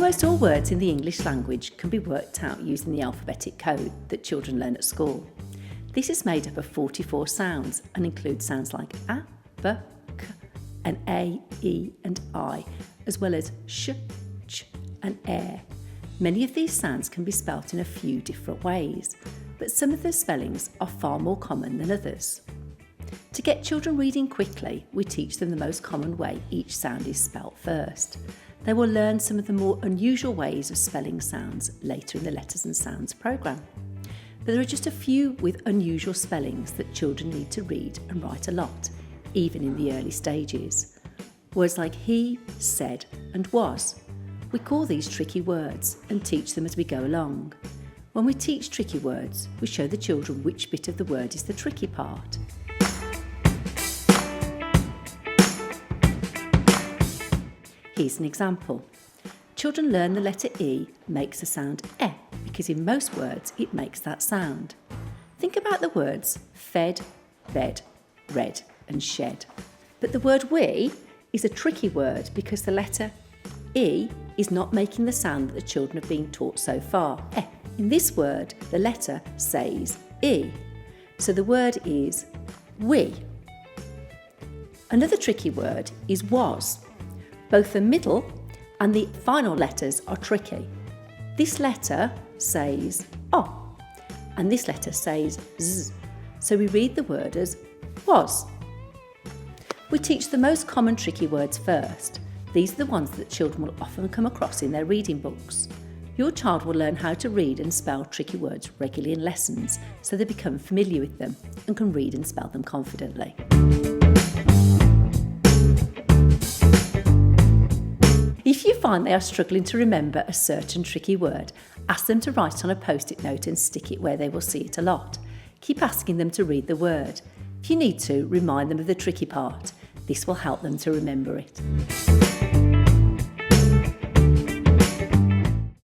Almost all words in the English language can be worked out using the alphabetic code that children learn at school. This is made up of 44 sounds and includes sounds like a, b, k, and a, e, and I, as well as sh, ch, and air. Many of these sounds can be spelt in a few different ways, but some of the spellings are far more common than others. To get children reading quickly, we teach them the most common way each sound is spelt first. They will learn some of the more unusual ways of spelling sounds later in the Letters and Sounds programme. But there are just a few with unusual spellings that children need to read and write a lot, even in the early stages. Words like he, said, and was. We call these tricky words and teach them as we go along. When we teach tricky words, we show the children which bit of the word is the tricky part. Here's an example. Children learn the letter E makes the sound E because in most words it makes that sound. Think about the words fed, bed, read and shed. But the word we is a tricky word because the letter E is not making the sound that the children have been taught so far, E. In this word, the letter says E. So the word is we. Another tricky word is was. Both the middle and the final letters are tricky. This letter says O, and this letter says Z, so we read the word as was. We teach the most common tricky words first. These are the ones that children will often come across in their reading books. Your child will learn how to read and spell tricky words regularly in lessons, so they become familiar with them and can read and spell them confidently. If you find they are struggling to remember a certain tricky word, ask them to write on a post-it note and stick it where they will see it a lot. Keep asking them to read the word. If you need to, remind them of the tricky part. This will help them to remember it.